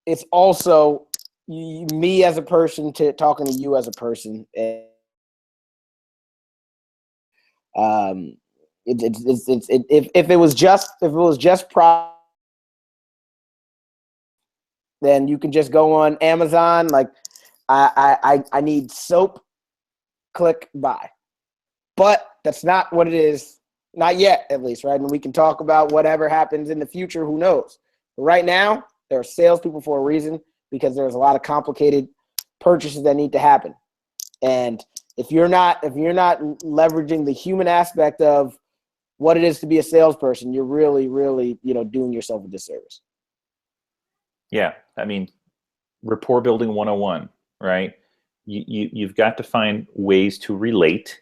It's also me as a person to talking to you as a person. And if it was just product, then you can just go on Amazon. Like, I need soap, click buy. But that's not what it is, not yet, at least, right? And we can talk about whatever happens in the future, who knows? But right now, there are salespeople for a reason, because there's a lot of complicated purchases that need to happen. And if you're not leveraging the human aspect of what it is to be a salesperson, you're really, really, doing yourself a disservice. Yeah, I mean, rapport building 101, right? You've got to find ways to relate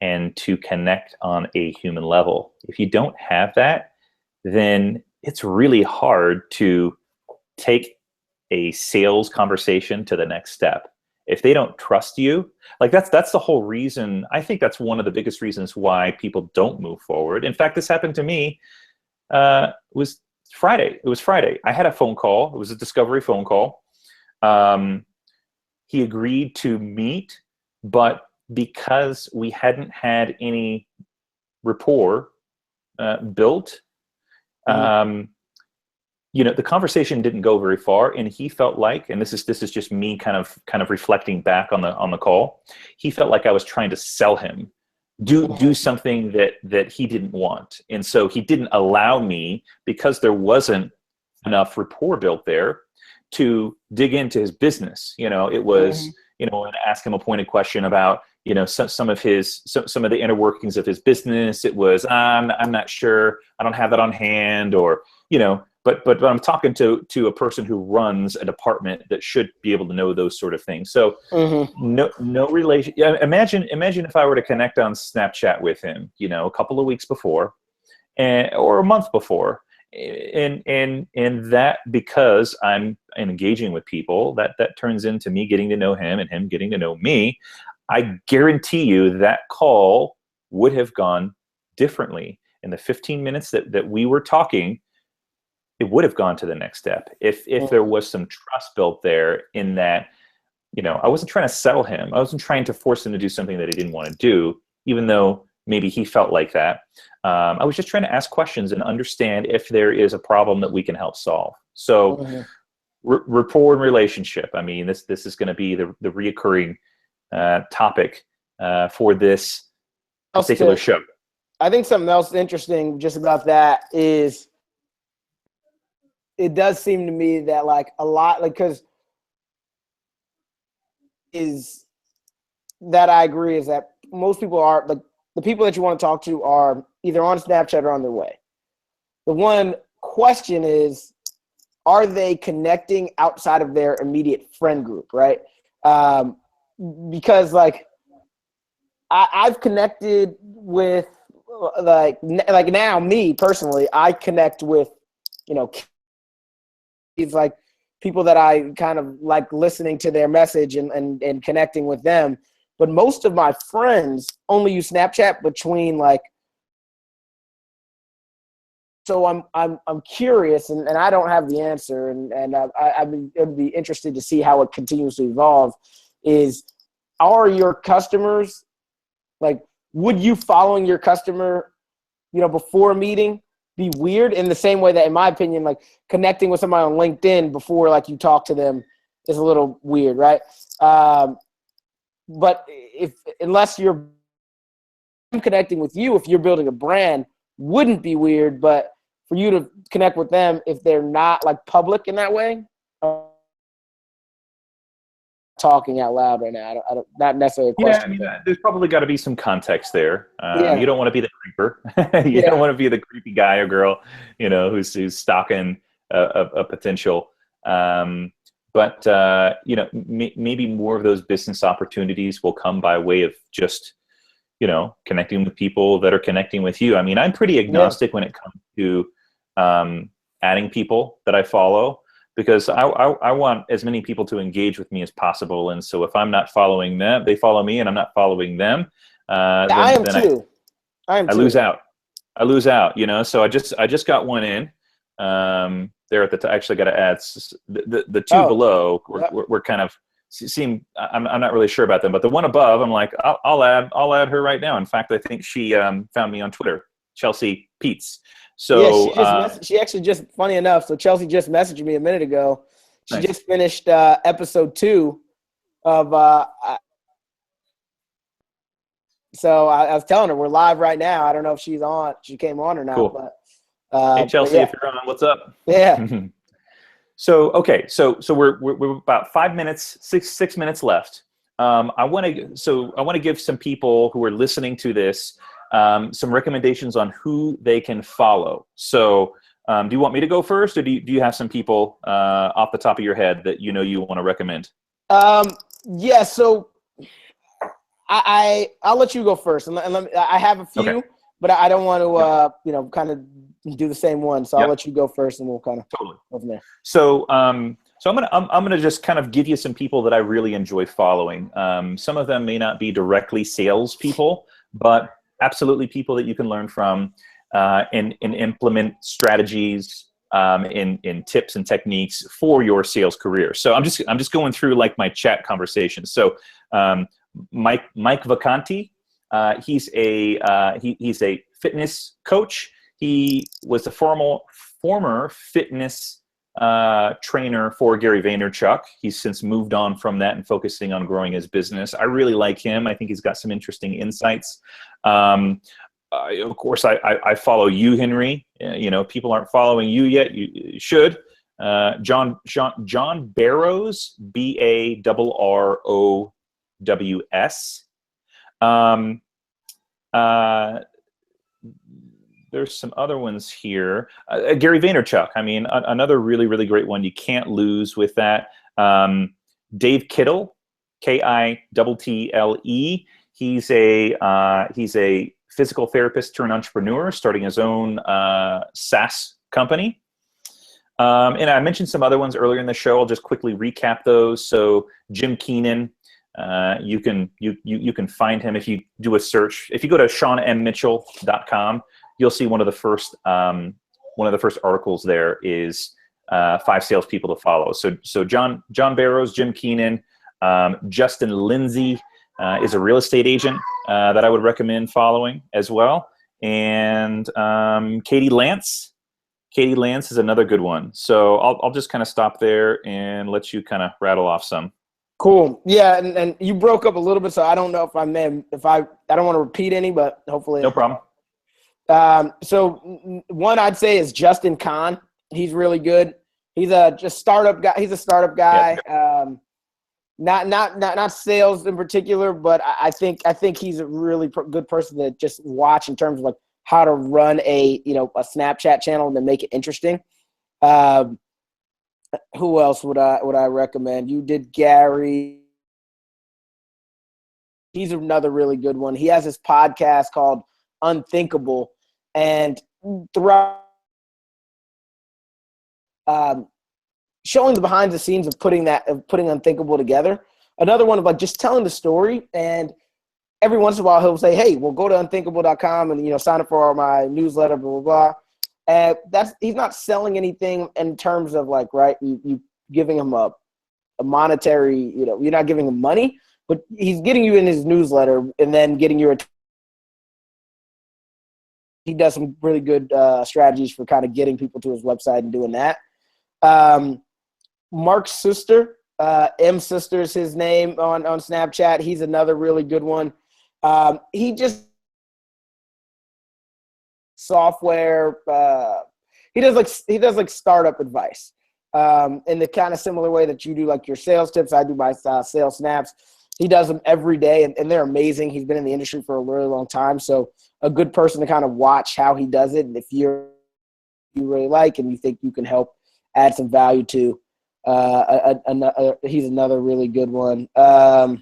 and to connect on a human level. If you don't have that, then it's really hard to take a sales conversation to the next step. If they don't trust you, that's the whole reason. I think that's one of the biggest reasons why people don't move forward. In fact, this happened to me. It was Friday. I had a phone call. It was a discovery phone call. He agreed to meet, but because we hadn't had any rapport built, the conversation didn't go very far, and he felt like, and this is just me kind of reflecting back on the call, he felt like I was trying to sell him, do something that he didn't want, and so he didn't allow me, because there wasn't enough rapport built there, to dig into his business. It was and ask him a pointed question about some of the inner workings of his business. It was I'm not sure, I don't have that on hand, or but I'm talking to a person who runs a department that should be able to know those sort of things. So no relation. Imagine if I were to connect on Snapchat with him, a couple of weeks before, or a month before, and that, because I'm engaging with people, that turns into me getting to know him and him getting to know me. I guarantee you that call would have gone differently. In the 15 minutes that we were talking, it would have gone to the next step if there was some trust built there, in that, I wasn't trying to settle him. I wasn't trying to force him to do something that he didn't want to do, even though maybe he felt like that. I was just trying to ask questions and understand if there is a problem that we can help solve. So rapport and relationship. I mean, this is going to be the reoccurring topic for this particular show. I think something else interesting just about that is, it does seem to me that like a lot, like, because is that I agree is that most people are like, the people that you want to talk to are either on Snapchat or on their way. The one question is, are they connecting outside of their immediate friend group, right? Because like I've connected with like now, me personally, I connect with, it's like people that I kind of like listening to their message and connecting with them. But most of my friends only use Snapchat between like, so I'm curious, and I don't have the answer, and I'd be interested to see how it continues to evolve. Is, are your customers, like, would you following your customer, before a meeting be weird? In the same way that, in my opinion, like connecting with somebody on LinkedIn before like you talk to them is a little weird, right? But unless you're connecting with you, if you're building a brand, wouldn't be weird. But for you to connect with them, if they're not like public in that way, talking out loud right now. I don't not necessarily a question. Yeah, I mean, there's probably got to be some context there. You don't want to be the creeper. You don't want to be the creepy guy or girl, who's stalking a potential. But maybe more of those business opportunities will come by way of just, connecting with people that are connecting with you. I mean, I'm pretty agnostic when it comes to adding people that I follow, because I want as many people to engage with me as possible. And so if I'm not following them, they follow me, and I'm not following them, I am too. I lose out. So I just got one in. There at the actually got to add the two below. We're kind of seem. I'm not really sure about them, but the one above, I'm like, I'll add her right now. In fact, I think she found me on Twitter, Chelsea Peets. So she actually just, funny enough, so Chelsea just messaged me a minute ago. She nice. just finished episode 2 of so I was telling her we're live right now. I don't know if she came on or not. Cool. But hey Chelsea, if you're on, what's up? Yeah. So we're about 5 minutes, six minutes left. I want to give some people who are listening to this some recommendations on who they can follow. So do you want me to go first, or do you have some people off the top of your head that you want to recommend? Yeah. So I'll let you go first, and let me, I have a few, okay, but I don't want to kind of do the same one. So I'll let you go first, and we'll kind of totally go from there. So I'm gonna just kind of give you some people that I really enjoy following. Some of them may not be directly sales people, but absolutely people that you can learn from and implement strategies in tips and techniques for your sales career. So I'm just going through like my chat conversations. So Mike Vacanti, he's a fitness coach. He was a former fitness trainer for Gary Vaynerchuk. He's since moved on from that and focusing on growing his business. I really like him. I think he's got some interesting insights. Of course, I follow you, Henry. People aren't following you yet. You should. John Barrows, Barrows. There's some other ones here. Gary Vaynerchuk. I mean, another really, really great one. You can't lose with that. Dave Kittle, Kittle. He's a physical therapist turned entrepreneur, starting his own SaaS company. And I mentioned some other ones earlier in the show. I'll just quickly recap those. So Jim Keenan, You can find him if you do a search. If you go to SeanMMitchell.com, you'll see one of the first articles there is 5 salespeople to follow. So John Barrows, Jim Keenan, Justin Lindsay is a real estate agent that I would recommend following as well, and Katie Lance. Katie Lance is another good one. So I'll just kind of stop there and let you kind of rattle off some. Cool. Yeah, and you broke up a little bit, so I don't know if I don't want to repeat any, but hopefully. No problem. So one I'd say is Justin Kahn. He's really good. He's just startup guy. He's a startup guy. Yeah. Not sales in particular, but I think he's a really good person to just watch in terms of like how to run a Snapchat channel and then make it interesting. Who else would I recommend? You did Gary. He's another really good one. He has this podcast called Unthinkable, and throughout showing the behind the scenes of putting Unthinkable together. Another one of like just telling the story, and every once in a while he'll say, "Hey, we'll go to unthinkable.com and sign up for my newsletter, blah blah blah." And he's not selling anything in terms of like, right, you giving him a monetary, you're not giving him money, but he's getting you in his newsletter and then getting your. He does some really good strategies for kind of getting people to his website and doing that. Mark's sister, M Sister is his name on Snapchat. He's another really good one. He just software. He does like startup advice in the kind of similar way that you do like your sales tips. I do my sales snaps. He does them every day, and they're amazing. He's been in the industry for a really long time, so a good person to kind of watch how he does it. And if you really like and you think you can help add some value to, he's another really good one. Yeah,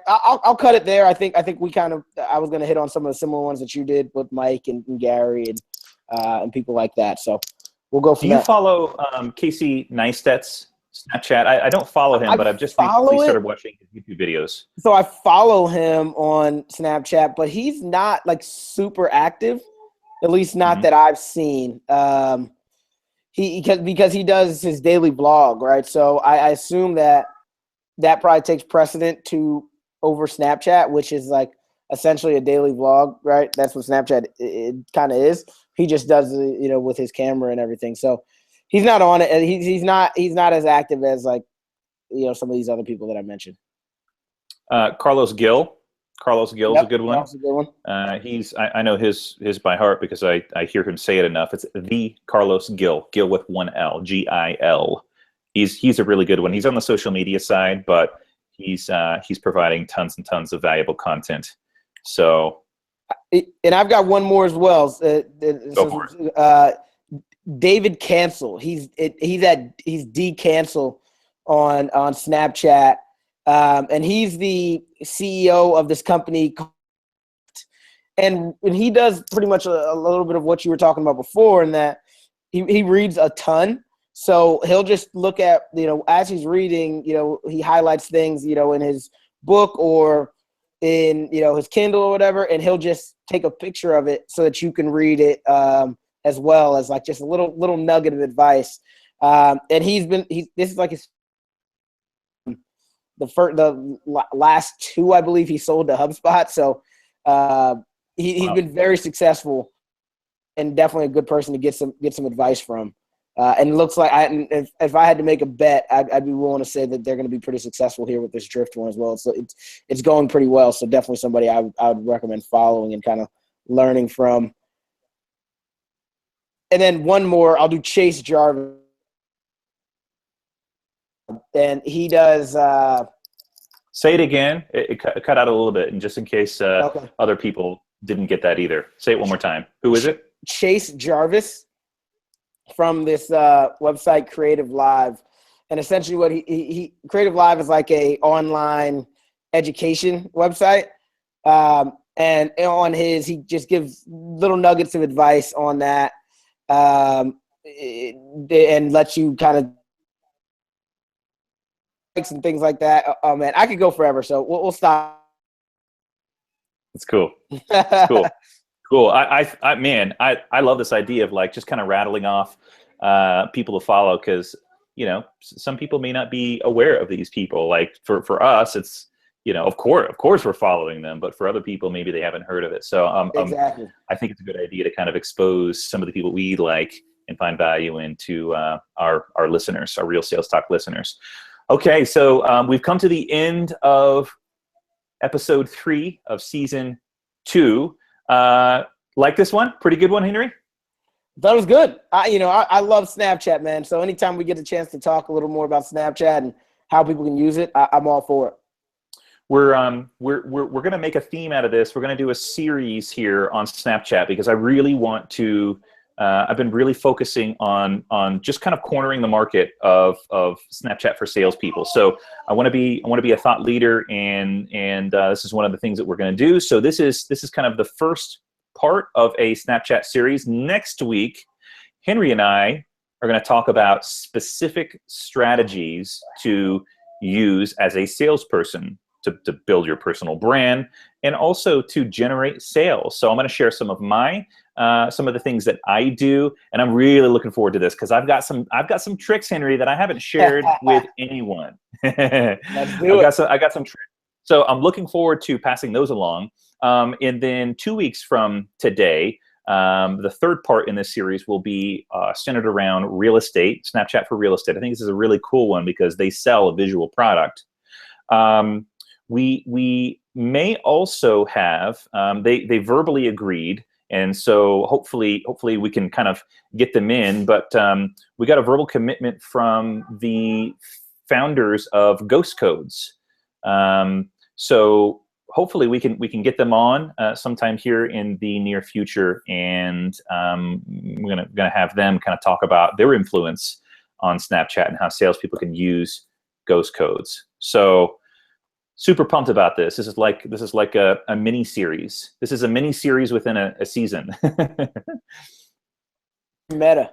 I'll cut it there. I think we I was going to hit on some of the similar ones that you did with Mike and Gary and people like that. So we'll go from there. Do you follow Casey Neistat's Snapchat? I don't follow him, but I've just recently started watching his YouTube videos. So I follow him on Snapchat, but he's not like super active, at least not that I've seen. Because he does his daily vlog, right? So I assume that probably takes precedent over Snapchat, which is like essentially a daily vlog, right? That's what Snapchat it kind of is. He just does it, with his camera and everything. So he's not on it. He's not as active as like some of these other people that I mentioned. Carlos Gill. Carlos Gill's a good one. That's a good one. I know his by heart because I hear him say it enough. It's the Carlos Gill with one L, Gil. He's a really good one. He's on the social media side, but he's providing tons and tons of valuable content. So, and I've got one more as well. Go for it. David Cancel. He's D Cancel on Snapchat. And he's the CEO of this company, and he does pretty much a little bit of what you were talking about before, in that he reads a ton. So he'll just look at, as he's reading, he highlights things, in his book or in, his Kindle or whatever, and he'll just take a picture of it so that you can read it as well as like just a little nugget of advice. And this is like his the last 2, I believe, he sold to HubSpot. So he's been very successful and definitely a good person to get some advice from. And it looks like if I had to make a bet, I'd be willing to say that they're going to be pretty successful here with this Drift one as well. So it's going pretty well. So definitely somebody I would recommend following and kind of learning from. And then one more, I'll do Chase Jarvis. And he does. Say it again. It cut out a little bit, and just in case other people didn't get that either. Say it one more time. Who is it? Chase Jarvis from this website Creative Live, and essentially what he Creative Live is like a online education website. And on his, he just gives little nuggets of advice on that, and lets you kind of and things like that. Oh man, I could go forever. So we'll stop. It's cool. It's cool. Cool. Man, I love this idea of like just kind of rattling off people to follow, because some people may not be aware of these people. Like for us, it's of course we're following them, but for other people maybe they haven't heard of it. So Exactly. I think it's a good idea to kind of expose some of the people we like and find value into our listeners, our Real Sales Talk listeners. Okay, so we've come to the end of episode 3 of season 2. Like this one? Pretty good one, Henry? That was good. I love Snapchat, man. So anytime we get a chance to talk a little more about Snapchat and how people can use it, I'm all for it. We're going to make a theme out of this. We're going to do a series here on Snapchat, because I really want to. I've been really focusing on just kind of cornering the market of Snapchat for salespeople. So I want to be a thought leader, and this is one of the things that we're going to do. So this is kind of the first part of a Snapchat series. Next week, Henry and I are going to talk about specific strategies to use as a salesperson to build your personal brand and also to generate sales. So I'm going to share some of some of the things that I do, and I'm really looking forward to this, because I've got some tricks, Henry, that I haven't shared with anyone. Let's do it. I got some tricks. So I'm looking forward to passing those along. And then 2 weeks from today, the third part in this series will be centered around real estate, Snapchat for real estate. I think this is a really cool one because they sell a visual product. We may also have, they verbally agreed, and so hopefully we can kind of get them in, but we got a verbal commitment from the founders of Ghost Codes. So hopefully we can get them on sometime here in the near future, and we're gonna have them kind of talk about their influence on Snapchat and how salespeople can use Ghost Codes. So super pumped about this. This is like a mini series. This is a mini series within a season. Meta.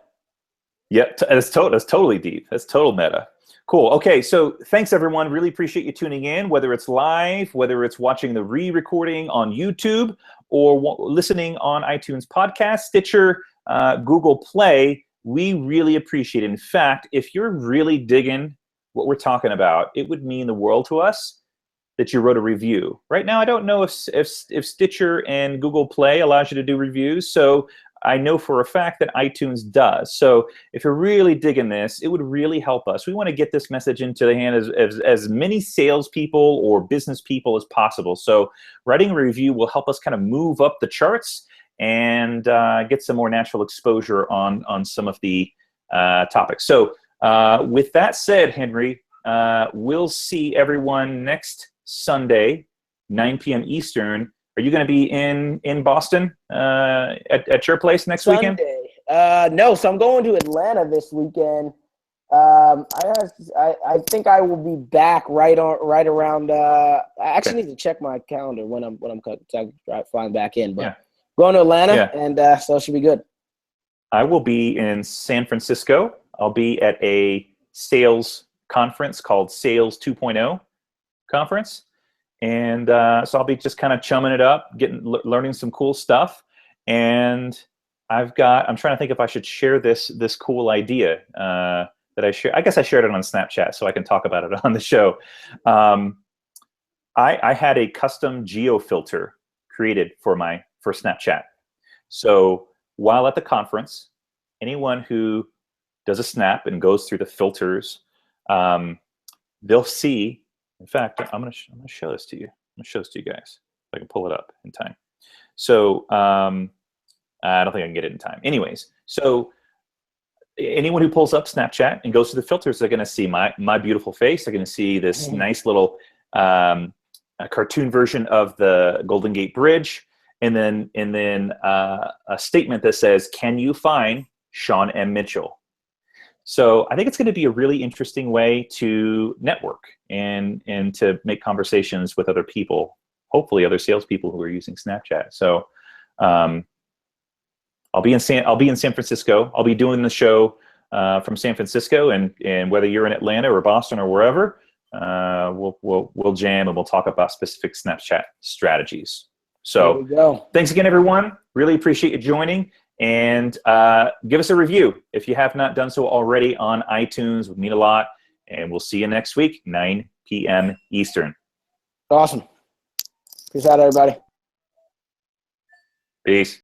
Yep, that's totally deep. That's total meta. Cool. Okay, so thanks everyone. Really appreciate you tuning in, whether it's live, whether it's watching the re-recording on YouTube, or listening on iTunes Podcast, Stitcher, Google Play. We really appreciate it. In fact, if you're really digging what we're talking about, it would mean the world to us that you wrote a review. Right now, I don't know if Stitcher and Google Play allows you to do reviews, so I know for a fact that iTunes does. So if you're really digging this, it would really help us. We want to get this message into the hand as many salespeople or business people as possible. So writing a review will help us kind of move up the charts and get some more natural exposure on some of the topics. So with that said, Henry, we'll see everyone next Sunday, 9 p.m. Eastern. Are you going to be in Boston at your place next weekend? No, so I'm going to Atlanta this weekend. I think I will be back right around. I actually need to check my calendar when I'm flying back in. But yeah. Going to Atlanta, and so it should be good. I will be in San Francisco. I'll be at a sales conference called Sales 2.0 conference. And so I'll be just kind of chumming it up, learning some cool stuff. And I'm trying to think if I should share this cool idea that I share. I guess I shared it on Snapchat, so I can talk about it on the show. I had a custom geo filter created for Snapchat. So while at the conference, anyone who does a snap and goes through the filters, they'll see. In fact, I'm gonna show this to you. I'm gonna show this to you guys. If I can pull it up in time. So I don't think I can get it in time. Anyways, so anyone who pulls up Snapchat and goes through the filters, they're gonna see my beautiful face. They're gonna see this nice little cartoon version of the Golden Gate Bridge, and then a statement that says, "Can you find Sean M. Mitchell?" So I think it's going to be a really interesting way to network and to make conversations with other people, hopefully other salespeople who are using Snapchat. So I'll be in San Francisco. I'll be doing the show from San Francisco, and whether you're in Atlanta or Boston or wherever, we'll jam and we'll talk about specific Snapchat strategies. There So we go. thanks again, everyone. Really appreciate you joining. And give us a review if you have not done so already on iTunes. It would mean a lot. And we'll see you next week, 9 p.m. Eastern. Awesome. Peace out, everybody. Peace.